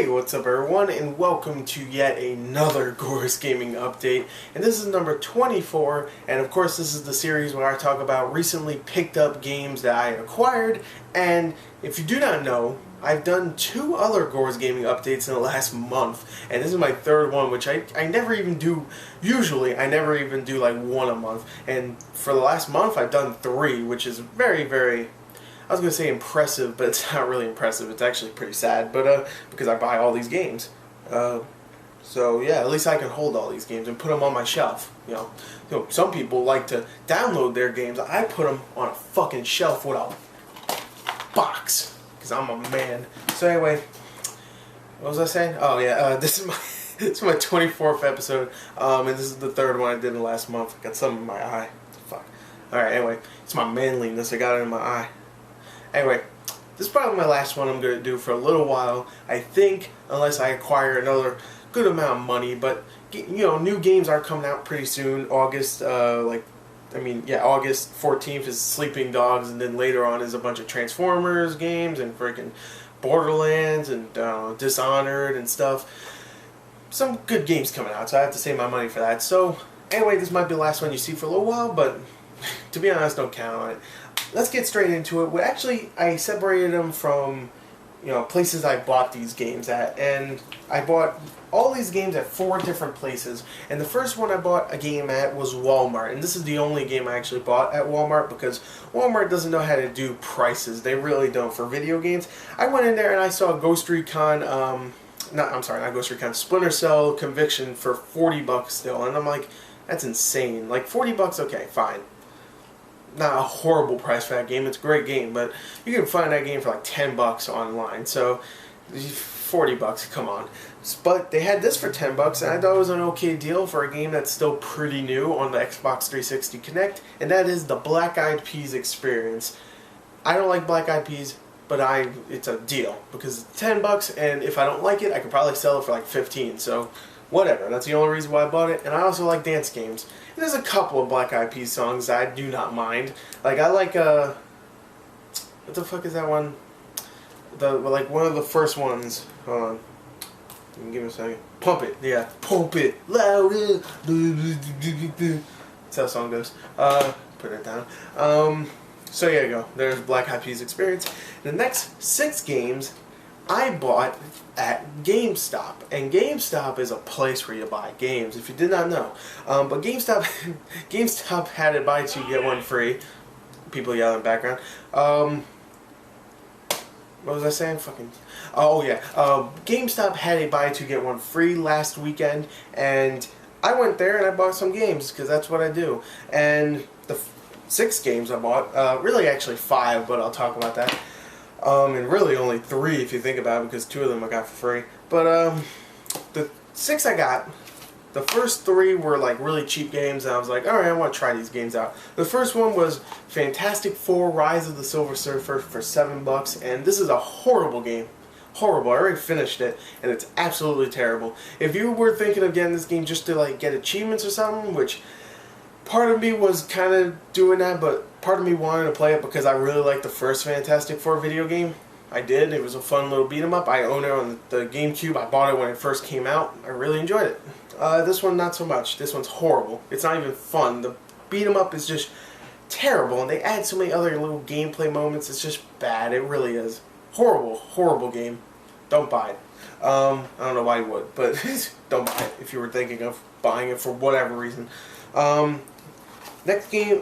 Hey, what's up everyone, and welcome to yet another Gors gaming update. And this is number 24, and of course this is the series where I talk about recently picked up games that I acquired. And if you do not know, I've done 2 other Gors gaming updates in the last month, and this is my 3rd one, which I never even do. Usually I never even do like 1 a month, and for the last month I've done 3, which is very, I was going to say impressive, but it's not really impressive. It's actually pretty sad, but because I buy all these games. So yeah, at least I can hold all these games and put them on my shelf. You know, some people like to download their games. I put them on a fucking shelf with a box, because I'm a man. So anyway, what was I saying? Oh yeah, this is my 24th episode, and this is the 3rd one I did in the last month. I got some in my eye. Fuck. Alright, anyway, it's my manliness. I got it in my eye. Anyway, this is probably my last one I'm going to do for a little while, I think, unless I acquire another good amount of money. But, you know, new games are coming out pretty soon. August 14th is Sleeping Dogs, and then later on is a bunch of Transformers games and freaking Borderlands and Dishonored and stuff. Some good games coming out, so I have to save my money for that. So, anyway, this might be the last one you see for a little while, but to be honest, don't count on it. Let's get straight into it. Well, actually, I separated them from, places I bought these games at, and I bought all these games at 4 different places. And the first one I bought a game at was Walmart, and this is the only game I actually bought at Walmart because Walmart doesn't know how to do prices. They really don't for video games. I went in there and I saw Ghost Recon, not Ghost Recon, Splinter Cell Conviction for $40 still, and I'm like, that's insane. Like $40, okay, fine. Not a horrible price for that game. It's a great game, but you can find that game for like $10 online. So $40, come on. But they had this for $10, and I thought it was an okay deal for a game that's still pretty new on the Xbox 360 Connect, and that is the Black Eyed Peas experience. I don't like Black Eyed Peas, but it's a deal because it's $10, and if I don't like it, I could probably sell it for like 15. So whatever. That's the only reason why I bought it. And I also like dance games. And there's a couple of Black Eyed Peas songs I do not mind. Like I like what the fuck is that one? Like one of the first ones. Hold on. Give me a second. Pump It. Yeah. Pump It louder. That's how the song goes. Put it down. So yeah, you go. There's Black Eyed Peas experience. The next 6 games I bought at GameStop, and GameStop is a place where you buy games, if you did not know. But GameStop had a buy 2 get 1 free. People yelling in the background. What was I saying? Oh yeah. GameStop had a buy 2 get 1 free last weekend, and I went there and I bought some games because that's what I do. And the 6 games I bought, really actually 5, but I'll talk about that. And really only 3 if you think about it, because 2 of them I got for free. But the 6 I got, the first 3 were like really cheap games, and I was like, alright, I want to try these games out. The first one was Fantastic Four: Rise of the Silver Surfer for $7, and this is a horrible game. Horrible. I already finished it, and it's absolutely terrible. If you were thinking of getting this game just to like get achievements or something, which part of me was kind of doing that, but part of me wanted to play it because I really liked the first Fantastic Four video game. I did. It was a fun little beat 'em up. I own it on the GameCube. I bought it when it first came out. I really enjoyed it. This one, not so much. This one's horrible. It's not even fun. The beat 'em up is just terrible, and they add so many other little gameplay moments. It's just bad. It really is. Horrible game. Don't buy it. I don't know why you would, but don't buy it if you were thinking of buying it for whatever reason. Next game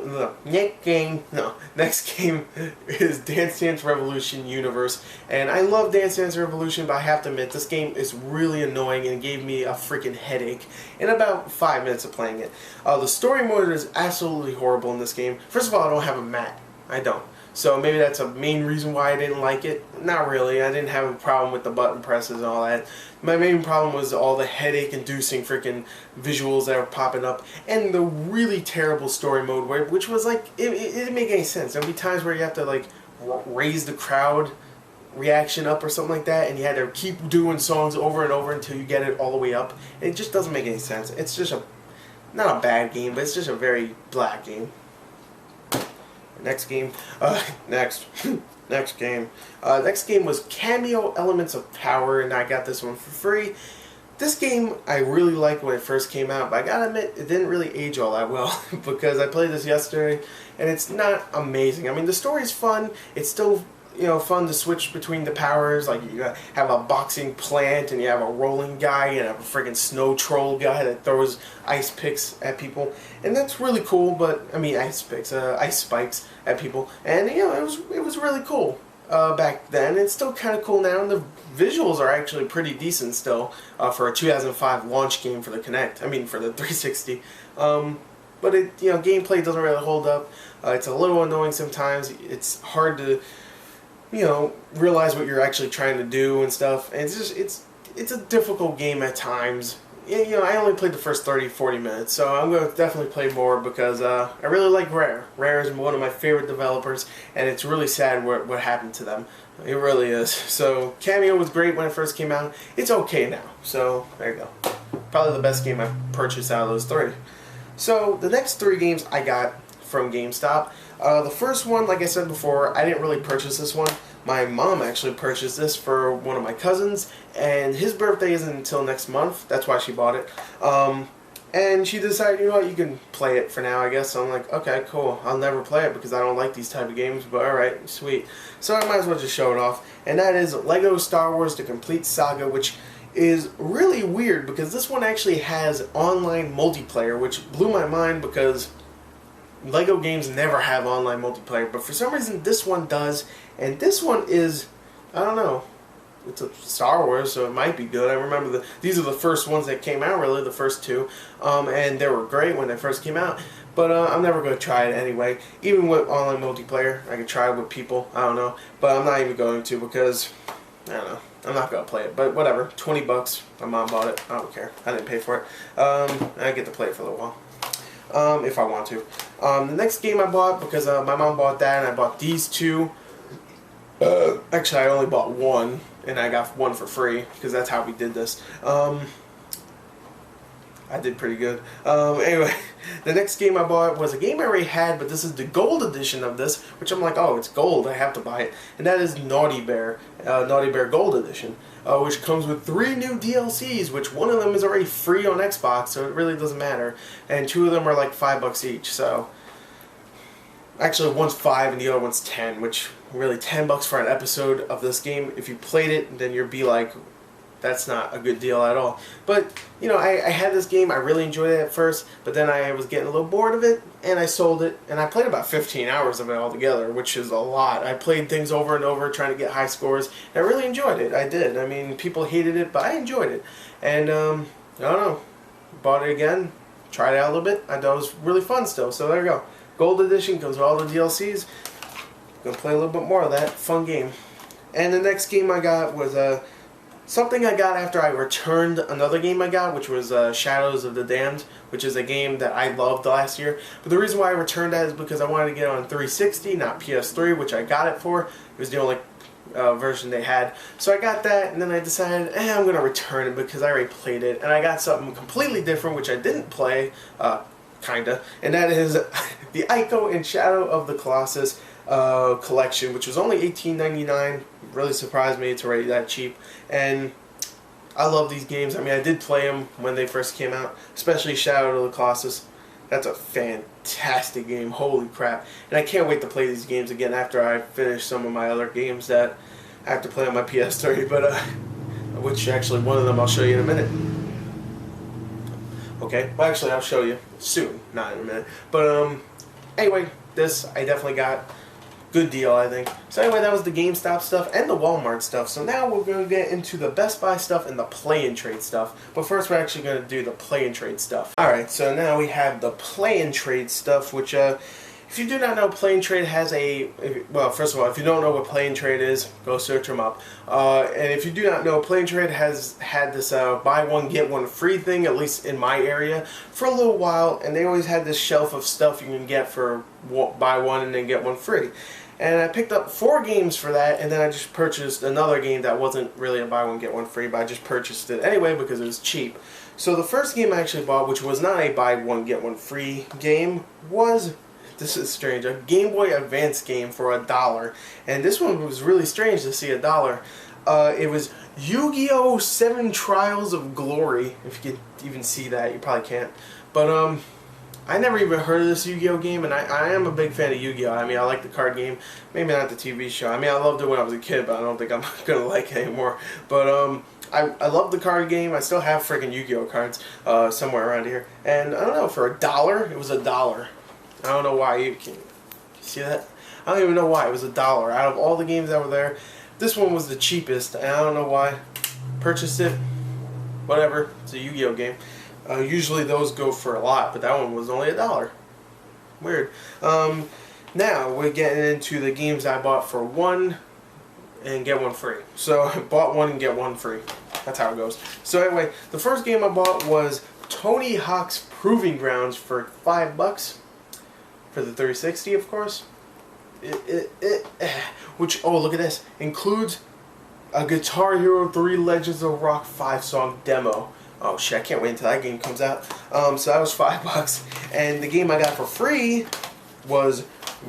is Dance Dance Revolution Universe, and I love Dance Dance Revolution, but I have to admit this game is really annoying and gave me a freaking headache in about 5 minutes of playing it. The story mode is absolutely horrible in this game. First of all, I don't have a mat. I don't. So maybe that's a main reason why I didn't like it. Not really. I didn't have a problem with the button presses and all that. My main problem was all the headache-inducing freaking visuals that were popping up, and the really terrible story mode, which was like, it didn't make any sense. There'd be times where you have to like raise the crowd reaction up or something like that, and you had to keep doing songs over and over until you get it all the way up. It just doesn't make any sense. It's just not a bad game, but it's just a very black game. Next game. Next. Next game. Next game was Cameo Elements of Power, and I got this one for free. This game I really liked when it first came out, but I gotta admit it didn't really age all that well because I played this yesterday and it's not amazing. I mean, the story's fun. It's still, you know, fun to switch between the powers. Like, you have a boxing plant and you have a rolling guy and a freaking snow troll guy that throws ice picks at people, and that's really cool. But I mean, ice spikes at people, and you know, it was really cool back then. It's still kind of cool now, and the visuals are actually pretty decent still for a 2005 launch game for the Kinect. I mean, for the 360. But it, you know, gameplay doesn't really hold up. It's a little annoying sometimes. It's hard to, you know, realize what you're actually trying to do and stuff. And it's just it's a difficult game at times. You know, I only played the first 30-40 minutes, so I'm going to definitely play more because I really like Rare. Rare is one of my favorite developers, and it's really sad what happened to them. It really is. So, Cameo was great when it first came out. It's okay now. So, there you go. Probably the best game I've purchased out of those three. So, the next three games I got from GameStop. The first one, like I said before, I didn't really purchase this one. My mom actually purchased this for one of my cousins, and his birthday isn't until next month. That's why she bought it. And she decided, you know what, you can play it for now, I guess. So I'm like, okay, cool. I'll never play it because I don't like these type of games, but alright, sweet. So I might as well just show it off. And that is LEGO Star Wars The Complete Saga, which is really weird because this one actually has online multiplayer, which blew my mind because LEGO games never have online multiplayer, but for some reason this one does, and this one is, I don't know, it's a Star Wars, so it might be good. I remember these are the first ones that came out, really, the first two, and they were great when they first came out, but I'm never going to try it anyway. Even with online multiplayer, I could try it with people, I don't know, but I'm not even going to because, I don't know, I'm not going to play it, but whatever, 20 bucks, my mom bought it, I don't care, I didn't pay for it, I get to play it for a little while. If I want to. The next game I bought, because my mom bought that, and I bought these two. Actually, I only bought one, and I got one for free, because that's how we did this. I did pretty good. Anyway, the next game I bought was a game I already had, but this is the gold edition of this, which I'm like, oh, it's gold, I have to buy it. And that is Naughty Bear Gold Edition, which comes with 3 new DLCs, which one of them is already free on Xbox, so it really doesn't matter. And 2 of them are like $5 each, so... Actually, one's 5 and the other one's 10, which really $10 for an episode of this game. If you played it, then you'd be like, that's not a good deal at all. But, you know, I had this game, I really enjoyed it at first, but then I was getting a little bored of it, and I sold it, and I played about 15 hours of it altogether, which is a lot. I played things over and over, trying to get high scores, and I really enjoyed it. I did. I mean, people hated it, but I enjoyed it. And, I don't know, bought it again, tried it out a little bit, I thought it was really fun still, so there you go. Gold Edition comes with all the DLCs. Gonna play a little bit more of that. Fun game. And the next game I got was something I got after I returned another game I got, which was Shadows of the Damned, which is a game that I loved last year. But the reason why I returned that is because I wanted to get it on 360, not PS3, which I got it for. It was the only version they had. So I got that, and then I decided, I'm going to return it because I already played it. And I got something completely different, which I didn't play, kinda, and that is the Ico and Shadow of the Colossus collection, which was only $18.99. Really surprised me it's already that cheap, and I love these games. I mean, I did play them when they first came out, especially Shadow of the Colossus. That's a fantastic game, holy crap, and I can't wait to play these games again after I finish some of my other games that I have to play on my PS3, but which actually one of them I'll show you in a minute. Okay, well actually I'll show you soon, not in a minute. But anyway, this I definitely got. Good deal, I think. So anyway, that was the GameStop stuff and the Walmart stuff. So now we're going to get into the Best Buy stuff and the Play and Trade stuff. But first we're actually going to do the Play and Trade stuff. Alright, so now we have the Play and Trade stuff, which if you do not know, Play and Trade has well, first of all, if you don't know what Play and Trade is, go search them up. And if you do not know, Play and Trade has had this buy one, get one free thing, at least in my area, for a little while. And they always had this shelf of stuff you can get for buy one and then get one free. And I picked up 4 games for that, and then I just purchased another game that wasn't really a buy one, get one free, but I just purchased it anyway because it was cheap. So the first game I actually bought, which was not a buy one, get one free game, was this is strange. A Game Boy Advance game for $1, and this one was really strange to see $1. It was Yu-Gi-Oh! 7 Trials of Glory. If you could even see that, you probably can't. But I never even heard of this Yu-Gi-Oh! Game, and I am a big fan of Yu-Gi-Oh! I mean, I like the card game. Maybe not the TV show. I mean, I loved it when I was a kid, but I don't think I'm gonna like it anymore. But I love the card game. I still have freaking Yu-Gi-Oh! Cards somewhere around here. And I don't know, for $1, it was $1. I don't know why. You see that? I don't even know why. It was $1. Out of all the games that were there, this one was the cheapest. And I don't know why. Purchased it. Whatever. It's a Yu-Gi-Oh! Game. Usually those go for a lot, but that one was only $1. Weird. Now we're getting into the games I bought for $1 and get 1 free. So I bought 1 and get 1 free. That's how it goes. So anyway, the first game I bought was Tony Hawk's Proving Grounds for $5 for the 360, of course. Which, oh, look at this, includes a Guitar Hero 3 Legends of Rock 5-song demo. Oh shit, I can't wait until that game comes out. So that was $5. And the game I got for free was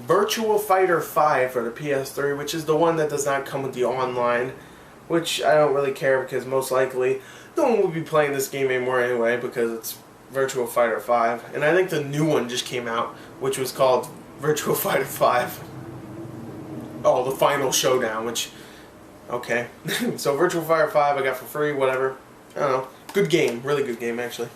Virtua Fighter 5 for the PS3, which is the one that does not come with the online, which I don't really care because most likely no one will be playing this game anymore anyway because it's Virtua Fighter 5. And I think the new one just came out, which was called Virtua Fighter 5. Oh, the Final Showdown, which, okay. So Virtua Fighter 5 I got for free, whatever. I don't know. Good game, really good game actually.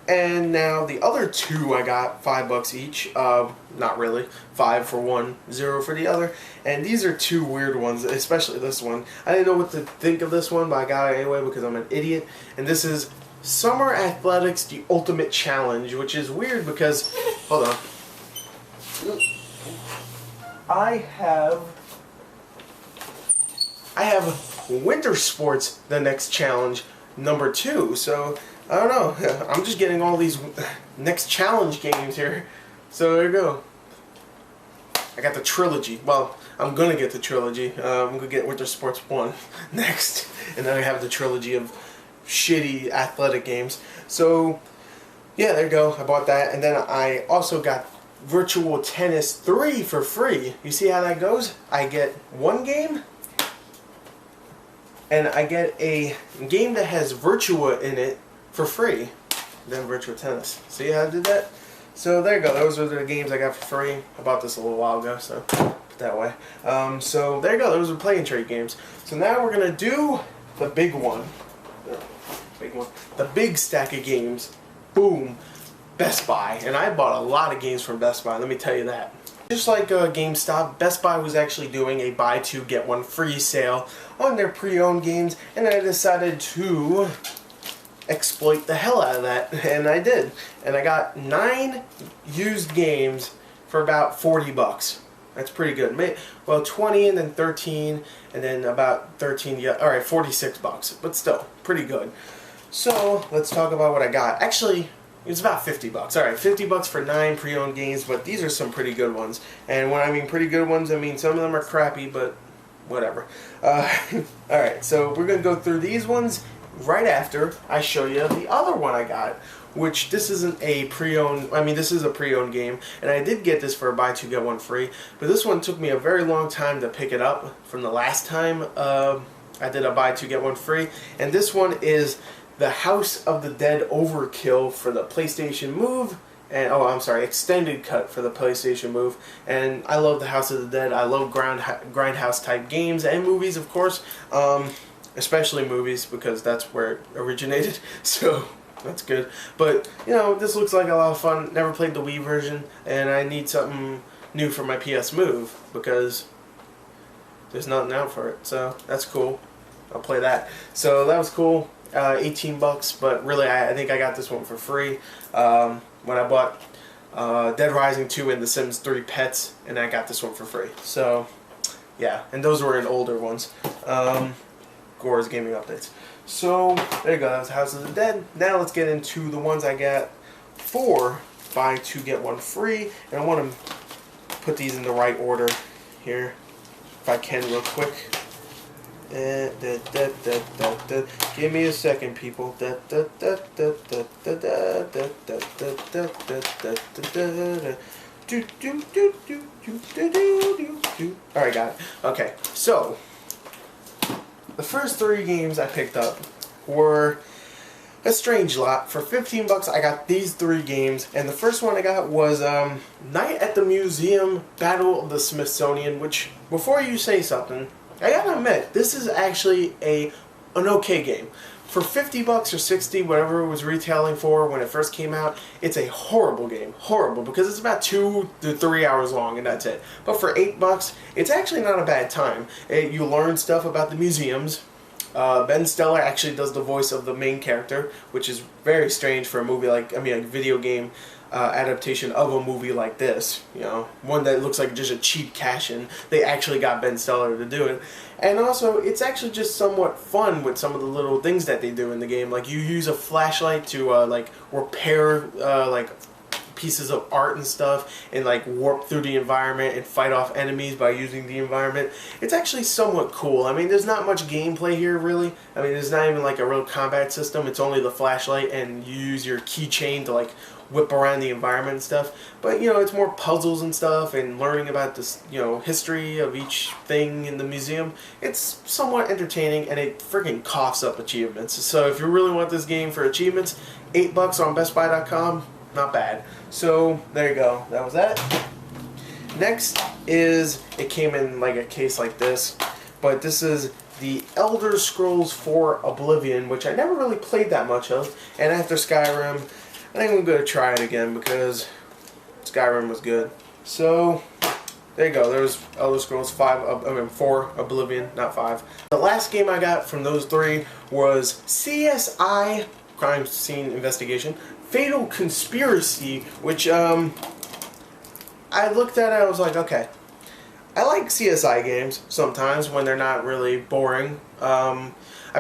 And now the other two I got $5 each. Not really. 5 for one, 0 for the other. And these are two weird ones, especially this one. I didn't know what to think of this one, but I got it anyway because I'm an idiot. And this is Summer Athletics: The Ultimate Challenge, which is weird because, hold on. I have Winter Sports: The Next Challenge number 2. So I don't know. I'm just getting all these next challenge games here. So there you go. I got the trilogy. Well, I'm gonna get the trilogy. I'm gonna get Winter Sports 1 next, and then I have the trilogy of shitty athletic games. So yeah, there you go. I bought that, and then I also got Virtual Tennis 3 for free. You see how that goes? I get 1 game, and I get a game that has Virtua in it for free. Then Virtual Tennis. See how I did that? So there you go. Those are the games I got for free. I bought this a little while ago, so put that way. So there you go. Those are play and trade games. So now we're gonna do the big one. The big stack of games. Boom. Best Buy. And I bought a lot of games from Best Buy. Let me tell you that. Just like GameStop, Best Buy was actually doing a buy 2 get 1 free sale on their pre-owned games, and I decided to exploit the hell out of that, and I did. And I got 9 used games for about $40. That's pretty good. Well, 20 and then 13 and then about 13. Yeah, all right, $46, but still pretty good. So let's talk about what I got. Actually, it's about $50. All right, $50 for 9 pre-owned games, but these are some pretty good ones. And when I mean pretty good ones, I mean some of them are crappy, but whatever. All right, so we're gonna go through these ones right after I show you the other one I got, which this isn't a pre-owned, I mean this is a pre-owned game, and I did get this for a buy 2 get 1 free, but this one took me a very long time to pick it up from the last time I did a buy 2 get 1 free, and this one is the House of the Dead Overkill for the PlayStation Move, and oh, I'm sorry, extended cut for the PlayStation Move. And I love the House of the Dead. I love grindhouse type games and movies, of course. Especially movies, because that's where it originated, so that's good. But, you know, this looks like a lot of fun. Never played the Wii version, and I need something new for my PS Move, because there's nothing out for it, so that's cool. I'll play that. So that was cool. $18, but really I think I got this one for free when I bought Dead Rising 2 and The Sims 3 Pets, and I got this one for free. So, yeah, and those were in older ones. Gors gaming updates. So there you go. That was House of the Dead. Now let's get into the ones I got for buy 2 get 1 free, and I want to put these in the right order here, if I can, real quick. Give me a second, people. Alright, got it. Okay, so the first 3 games I picked up were a strange lot. For 15 bucks, I got these 3 games, and the first one I got was Night at the Museum Battle of the Smithsonian, which, before you say something, I gotta admit, this is actually an okay game. For 50 bucks or 60, whatever it was retailing for when it first came out, it's a horrible game. Horrible, because it's about 2 to 3 hours long, and that's it. But for 8 bucks, it's actually not a bad time. You learn stuff about the museums. Ben Stiller actually does the voice of the main character, which is very strange for a movie like, a video game adaptation of a movie like this. You know, one that looks like just a cheap cash-in. They actually got Ben Stiller to do it. And also, it's actually just somewhat fun with some of the little things that they do in the game. Like, you use a flashlight to, like, repair, like, pieces of art and stuff, and like warp through the environment and fight off enemies by using the environment. It's actually somewhat cool. I mean, there's not much gameplay here, really. I mean, there's not even like a real combat system. It's only the flashlight, and you use your keychain to like whip around the environment and stuff. But, you know, it's more puzzles and stuff, and learning about this, you know, history of each thing in the museum. It's somewhat entertaining, and it freaking coughs up achievements. So if you really want this game for achievements, $8 on BestBuy.com, not bad. So there you go. That was that. Next is, it came in like a case like this, but this is the Elder Scrolls 4 Oblivion, which I never really played that much of. And after Skyrim, I think I'm going to try it again because Skyrim was good. So there you go. There's Elder Scrolls 4 Oblivion, not 5. The last game I got from those 3 was CSI, Crime Scene Investigation, Fatal Conspiracy, which I looked at it, I was like, okay, I like CSI games sometimes when they're not really boring. I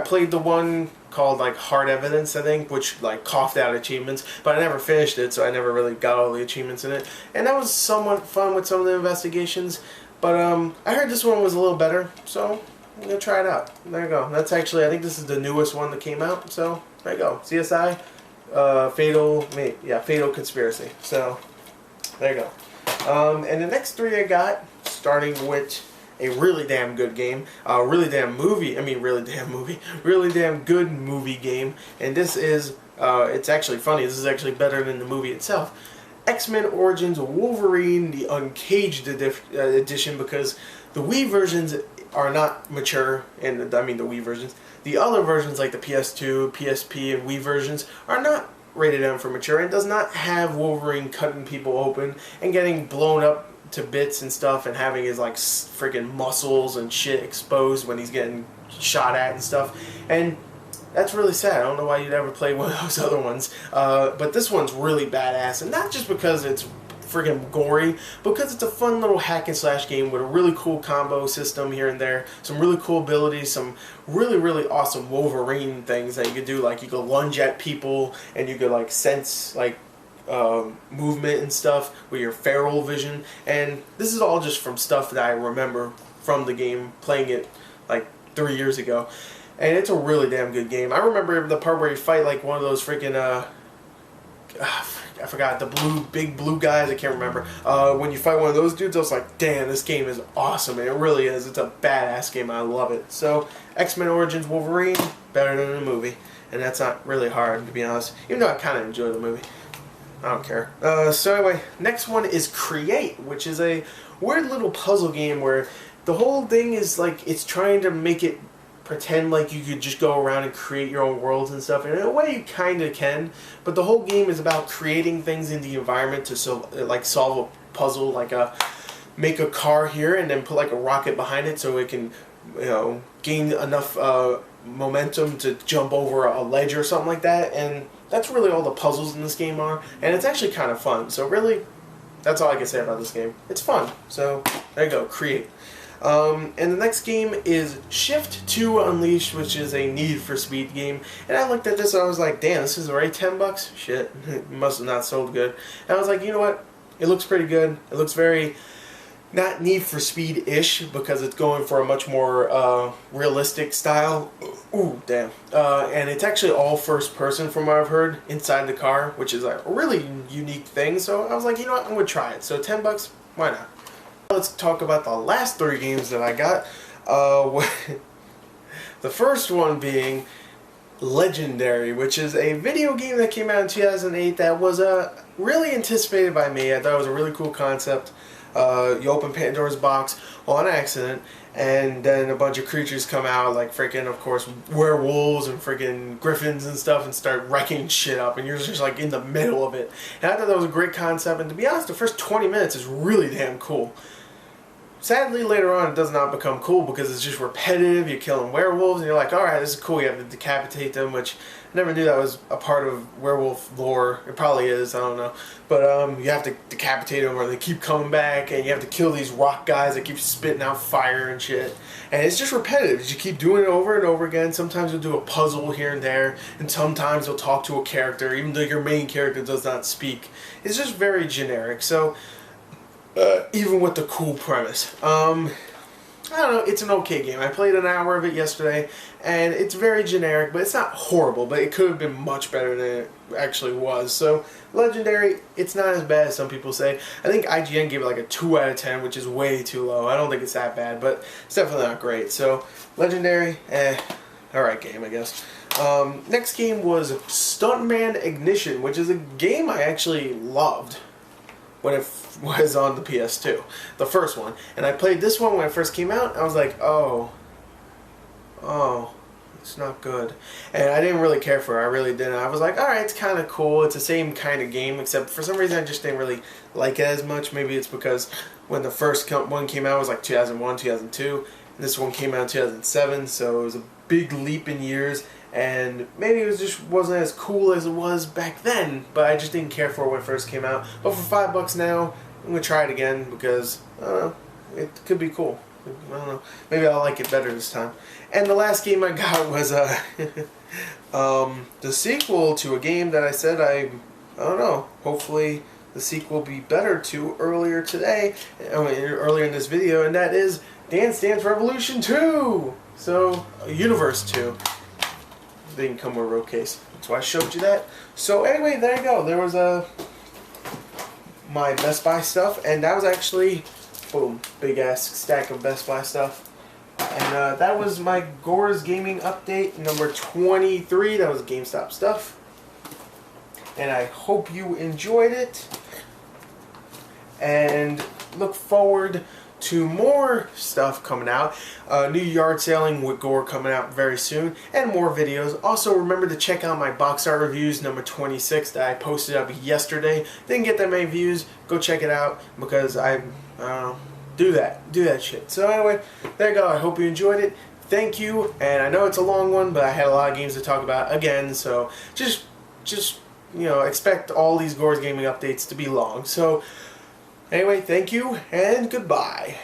played the one called like Hard Evidence, I think, which like coughed out achievements, but I never finished it, so I never really got all the achievements in it. And that was somewhat fun with some of the investigations, but I heard this one was a little better, so I'm gonna try it out. There you go. That's actually, I think this is the newest one that came out, so there you go. CSI, Fatal Conspiracy. So there you go. And the next 3 I got, starting with a really damn good game, really damn good movie game, and this is, it's actually funny, this is actually better than the movie itself. X-Men Origins Wolverine, the Uncaged edition, because the Wii versions are not mature, and I mean the Wii versions. The other versions, like the PS2, PSP, and Wii versions, are not rated M for mature, and does not have Wolverine cutting people open and getting blown up to bits and stuff, and having his like freaking muscles and shit exposed when he's getting shot at and stuff. And that's really sad. I don't know why you'd ever play one of those other ones. But this one's really badass, and not just because it's freaking gory, because it's a fun little hack and slash game with a really cool combo system here and there, some really cool abilities, some really awesome Wolverine things that you could do, like you could lunge at people, and you could like sense like movement and stuff with your feral vision. And this is all just from stuff that I remember from the game, playing it like 3 years ago, and it's a really damn good game. I remember the part where you fight like one of those freaking I forgot, the big blue guys, I can't remember. When you fight one of those dudes, I was like, damn, this game is awesome, and it really is. It's a badass game, I love it. So, X-Men Origins Wolverine, better than the movie, and that's not really hard, to be honest, even though I kind of enjoy the movie. I don't care. So anyway, next one is Create, which is a weird little puzzle game where the whole thing is like, it's trying to make it pretend like you could just go around and create your own worlds and stuff. And in a way, you kind of can, but the whole game is about creating things in the environment to solve a puzzle, like make a car here and then put like a rocket behind it so it can, you know, gain enough momentum to jump over a ledge or something like that. And that's really all the puzzles in this game are, and it's actually kind of fun. So really, that's all I can say about this game. It's fun. So there you go, Create. And the next game is Shift 2 Unleashed, which is a Need for Speed game. And I looked at this and I was like, damn, this is already $10? Shit, it must have not sold good. And I was like, you know what? It looks pretty good. It looks very not Need for Speed-ish, because it's going for a much more realistic style. Ooh, damn. And it's actually all first person from what I've heard, inside the car, which is like a really unique thing. So I was like, you know what, I'm going to try it. So $10, why not? Let's talk about the last 3 games that I got. The first one being Legendary, which is a video game that came out in 2008 that was really anticipated by me. I thought it was a really cool concept. You open Pandora's box on accident, and then a bunch of creatures come out, like freaking, of course, werewolves and freaking griffins and stuff, and start wrecking shit up, and you're just like in the middle of it. And I thought that was a great concept, and to be honest, the first 20 minutes is really damn cool. Sadly, later on, it does not become cool because it's just repetitive. You're killing werewolves, and you're like, alright, this is cool. You have to decapitate them, which I never knew that was a part of werewolf lore. It probably is, I don't know. But you have to decapitate them, or they keep coming back, and you have to kill these rock guys that keep spitting out fire and shit. And it's just repetitive. You keep doing it over and over again. Sometimes you'll do a puzzle here and there, and sometimes you'll talk to a character, even though your main character does not speak. It's just very generic. So, even with the cool premise. I don't know, it's an okay game. I played an hour of it yesterday, and it's very generic, but it's not horrible, but it could have been much better than it actually was. So, Legendary, it's not as bad as some people say. I think IGN gave it like a 2 out of 10, which is way too low. I don't think it's that bad, but it's definitely not great. So, Legendary, alright game, I guess. Next game was Stuntman Ignition, which is a game I actually loved when it was on the PS2, the first one. And I played this one when it first came out, and I was like, oh, it's not good. And I didn't really care for it, I really didn't. I was like, alright, it's kind of cool, it's the same kind of game, except for some reason I just didn't really like it as much. Maybe it's because when the first one came out, it was like 2001, 2002, and this one came out in 2007, so it was a big leap in years. And maybe it just wasn't as cool as it was back then, but I just didn't care for it when it first came out. But for $5 now, I'm going to try it again because, I don't know, it could be cool. I don't know, maybe I'll like it better this time. And the last game I got was the sequel to a game that I said I don't know, hopefully the sequel will be better to earlier today, earlier in this video, and that is Dance Dance Revolution 2! So, Universe 2. They didn't come with a road case. That's why I showed you that. So anyway, there you go. There was my Best Buy stuff, and that was actually, boom, big ass stack of Best Buy stuff. And that was my Gors gaming update number 23. That was GameStop stuff. And I hope you enjoyed it. And look forward to more stuff coming out. New yard sailing with Gore coming out very soon, and more videos. Also, remember to check out my box art reviews number 26 that I posted up yesterday. Didn't get that many views. Go check it out because I do that shit. So anyway, there you go. I hope you enjoyed it. Thank you. And I know it's a long one, but I had a lot of games to talk about again. So just you know, expect all these Gores gaming updates to be long. So anyway, thank you, and goodbye.